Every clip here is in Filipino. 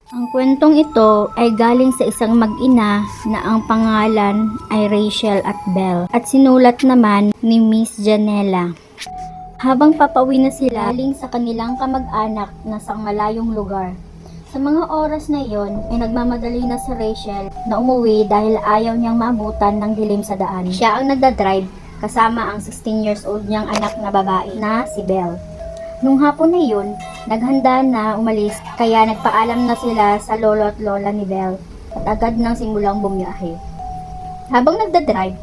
Ang kwentong ito ay galing sa isang mag-ina na ang pangalan ay Rachel at Belle at sinulat naman ni Miss Janela. Habang papauwi na sila galing sa kanilang kamag-anak na sa malayong lugar. Sa mga oras na iyon ay nagmamadali na si Rachel na umuwi dahil ayaw niyang maabutan ng dilim sa daan. Siya ang nagdadrive kasama ang 16 years old niyang anak na babae na si Belle. Nung hapon na yun, naghanda na umalis kaya nagpaalam na sila sa lolo at lola ni Belle at agad nang simulang bumiyahe. Habang nagdadrive,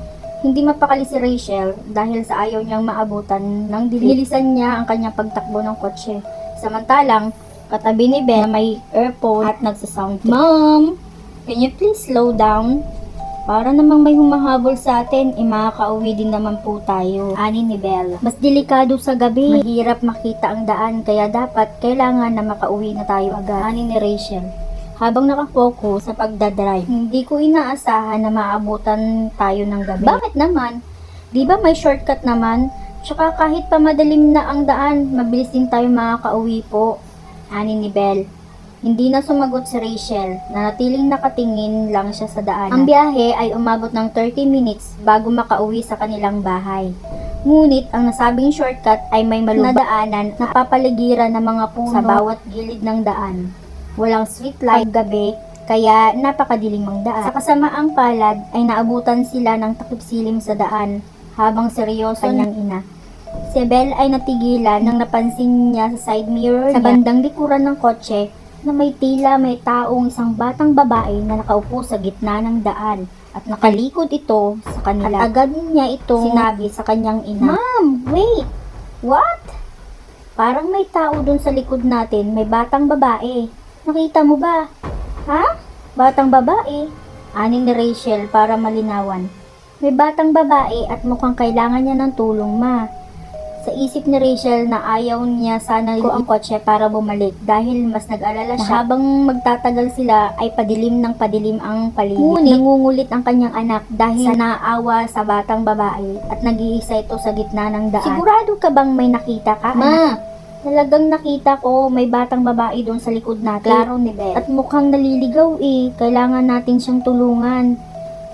hindi mapakali si Rachel dahil sa ayaw niyang maabutan ng dinilisan niya ang kanyang pagtakbo ng kotse. Samantalang, katabi ni Belle may earphone at nagsasound. "Mom, can you please slow down? Para namang may humahabol sa atin, makakauwi din naman po tayo," ani ni Belle. "Mas delikado sa gabi, mahirap makita ang daan, kaya kailangan na makauwi na tayo agad," ani ni Rachel. Habang nakafocus sa pagdadrive, "Hindi ko inaasahan na maabutan tayo ng gabi." "Bakit naman? Di ba may shortcut naman? Tsaka kahit pa madilim na ang daan, mabilis din tayo makakauwi po," ani ni Belle. Hindi na sumagot si Rachel, nanatiling nakatingin lang siya sa daan. Ang biyahe ay umabot ng 30 minutes bago makauwi sa kanilang bahay. Ngunit ang nasabing shortcut ay may malubak na daanan na papaligiran ng mga puno sa bawat gilid ng daan. Walang street light gabi, kaya napakadilim ang daan. Sa kasamaang palad ay naabutan sila ng takip-silim sa daan habang seryoso niyang ina. Si Belle ay natigilan nang napansin niya sa side mirror sa bandang likuran ng kotse na may taong isang batang babae na nakaupo sa gitna ng daan at nakalikod ito sa kanila. At agad niya itong sinabi sa kanyang ina, "Mom, wait! What? Parang may tao dun sa likod natin, may batang babae. Nakita mo ba?" "Ha? Batang babae?" ani ni Rachel para malinawan. "May batang babae at mukhang kailangan niya ng tulong, ma." Sa isip ni Rachel na ayaw niya sana ko ang kotse para bumalik dahil mas nag-alala siya habang magtatagal sila ay padilim ng padilim ang paligid. Ngunit nangungulit ang kanyang anak dahil sa naawa sa batang babae at nag-iisa ito sa gitna ng daan. "Sigurado ka bang may nakita ka, Ma? Talagang nakita ko, may batang babae doon sa likod natin," klaro ni Belle. "At mukhang naliligaw kailangan natin siyang tulungan."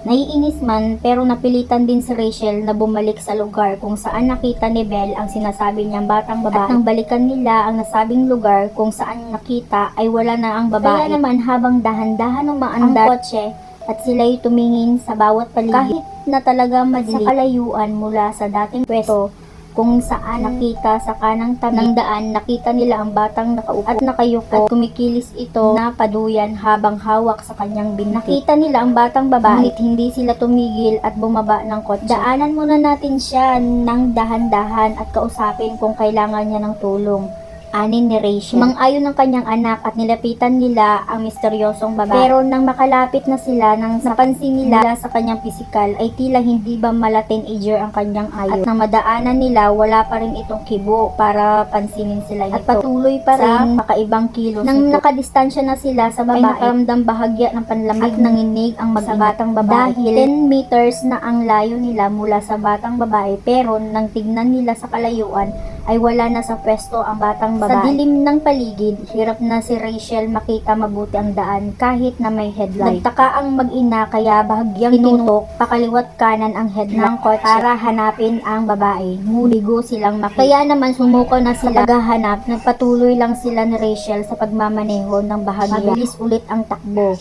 Naiinis man pero napilitan din si Rachel na bumalik sa lugar kung saan nakita ni Belle ang sinasabi niyang batang babae. At nang balikan nila ang nasabing lugar kung saan nakita ay wala na ang babae. Kaya naman habang dahan-dahan umaandar ang kotse at sila'y tumingin sa bawat paligid kahit na talaga madilim sa kalayuan mula sa dating pwesto kung saan nakita sa kanang tabi ng daan, nakita nila ang batang nakaupo at nakayuko at kumikilis ito na paduyan habang hawak sa kanyang binti. Nakita nila ang batang babae, ngunit hindi sila tumigil at bumaba ng kotse. "Daanan muna natin siya ng dahan-dahan at kausapin kung kailangan niya ng tulong," ani ni Rachel. Mang-ayon ng kanyang anak at nilapitan nila ang misteryosong babae. Pero nang makalapit na sila, nang napansin nila sa kanyang pisikal ay tila hindi ba mala teenager ang kanyang ayo. At nang madaanan nila, wala pa rin itong kibo para pansinin sila nito. At patuloy pa rin sa kakaibang kilos. Nang nakadistansya na sila sa babae, ay nakaramdam bahagya ng panlamig at nanginig ang mag-ina sa batang babae. Dahil 10 meters na ang layo nila mula sa batang babae, pero nang tignan nila sa kalayuan, ay wala na sa pwesto ang batang babae. Sa dilim ng paligid, hirap na si Rachel makita mabuti ang daan kahit na may headlight. Nagtaka ang mag-ina kaya bahagyang tinutok pakaliwat kanan ang headlight ng kotse para hanapin ang babae. Muligo silang makita. Kaya naman sumuko na sila sa paghahanap. Nagpatuloy lang sila ni Rachel sa pagmamaneho ng bahagya. Mabilis ulit ang takbo.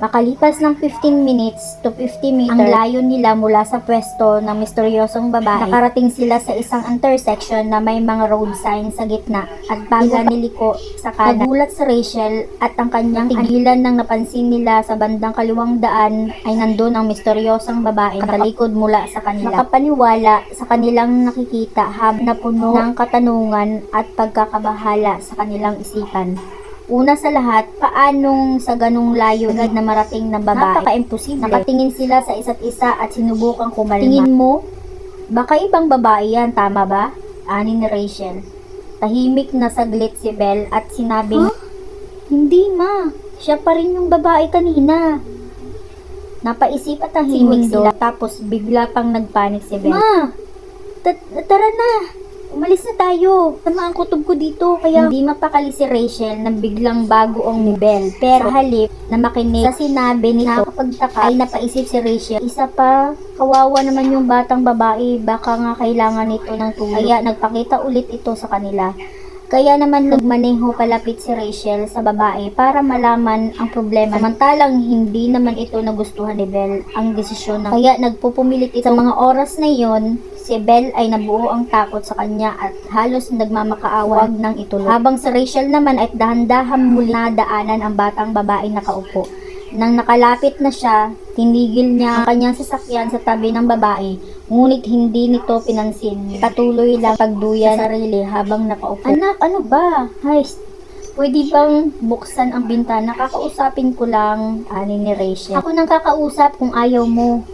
Makalipas ng 15 minutes to 50 meters, ang layo nila mula sa pwesto ng misteryosong babae. Nakarating sila sa isang intersection na may mga road sign sa gitna at bago niliko sa kanan. Nagulat si Rachel at ang kanyang tigilan nang napansin nila sa bandang kaliwang daan ay nandun ang misteryosong babae na talikod mula sa kanila. Nakapaniwala sa kanilang nakikita habang napuno ng katanungan at pagkakabahala sa kanilang isipan. Una sa lahat, paanong sa ganung layo agad na marating ng babae? Napaka-imposible. Nakatingin sila sa isa't isa at sinubukang kumalma. "Tingin mo? Baka ibang babae yan, tama ba?" ani ni Rachel. Tahimik na saglit si Belle at sinabing, "Hindi, ma. Siya pa rin yung babae kanina." Napaisip at tahimik sila tapos bigla pang nagpanik si Belle. "Ma, tara na. Umalis na tayo. Tama ang kutob ko dito. Kaya hindi mapakali si Rachel na biglang bago ang ni Belle. Pero sa halip na makinig sa sinabi nito, nakapagtaka ay napaisip si Rachel. Isa pa, kawawa naman yung batang babae. Baka nga kailangan nito ng tulong. Kaya nagpakita ulit ito sa kanila. Kaya naman nagmaneho palapit si Rachel sa babae para malaman ang problema. Samantalang hindi naman ito nagustuhan ni Belle ang desisyon na kaya nagpupumilit ito. Sa mga oras na iyon, si Belle ay nabuo ang takot sa kanya at halos nagmamakaawa ng ituloy. Habang si Rachel naman ay dahan-dahan muli nadaanan ang batang babae nakaupo. Nang nakalapit na siya, tinigil niya ang kanyang sasakyan sa tabi ng babae, ngunit hindi nito pinansin. Patuloy lang pagduyan sa sarili habang nakaupo. Anak, ano ba? Hay, pwede bang buksan ang bintana? Kakausapin ko lang, ani ni Rachel. Ako nang kakausap kung ayaw mo.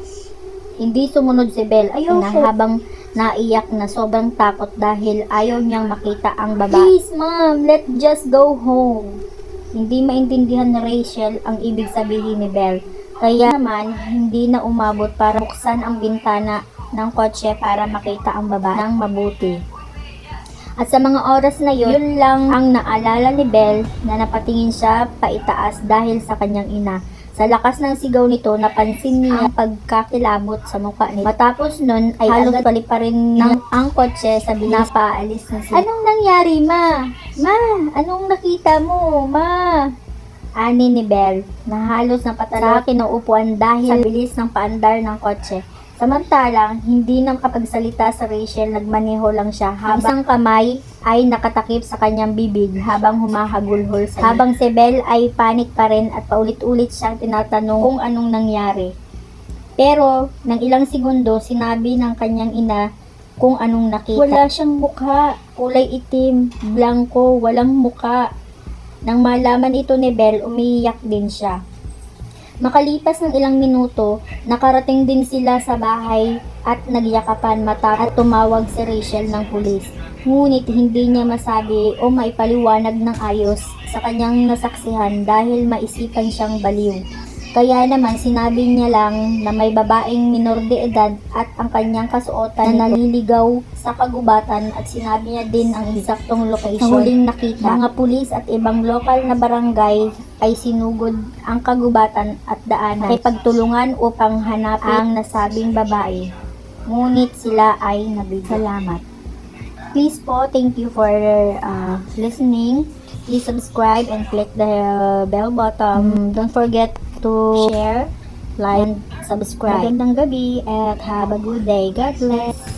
Hindi sumunod si Belle. Ayaw na habang naiyak na sobrang takot dahil ayaw niyang makita ang babae. Please, ma'am, let's just go home. Hindi maintindihan ni Rachel ang ibig sabihin ni Belle. Kaya naman, hindi na umabot para buksan ang bintana ng kotse para makita ang babae ng mabuti. At sa mga oras na yun lang ang naalala ni Belle na napatingin siya paitaas dahil sa kanyang ina. Sa lakas ng sigaw nito, napansin niya ang pagkakilabot sa mukha nito. Matapos nun, ay halos paliparin ng ang kotse sa pinapaalis na siya. Anong nangyari, ma? Ma, anong nakita mo, ma? Ani ni Belle, na halos napatala sa kinuupuan dahil sa bilis ng paandar ng kotse. Samantalang, hindi nang kapagsalita sa Rachel, nagmaneho lang siya habang isang kamay ay nakatakip sa kanyang bibig habang humahagulhol sa kanya. Habang si Belle ay panik pa rin at paulit-ulit siyang tinatanong kung anong nangyari. Pero, nang ilang segundo, sinabi ng kanyang ina kung anong nakita. Wala siyang mukha, kulay itim, blanco, walang mukha. Nang malaman ito ni Belle, umiiyak din siya. Makalipas ng ilang minuto, nakarating din sila sa bahay at nagyakapan matapos at tumawag si Rachel ng pulis. Ngunit hindi niya masabi o maipaliwanag ng ayos sa kanyang nasaksihan dahil maisipan siyang baliw. Kaya naman sinabi niya lang na may babaeng minor de edad at ang kanyang kasuotan na naliligaw sa kagubatan at sinabi niya din ang eksaktong location na huling nakita. Mga pulis at ibang lokal na barangay ay sinugod ang kagubatan at daanan ay pagtulungan upang hanapin ang nasabing babae. Ngunit sila ay nabigla. Salamat. Please po, thank you for listening. Please subscribe and click the bell button. Don't forget to share, like, and subscribe. Magandang gabi at have a good day. God bless.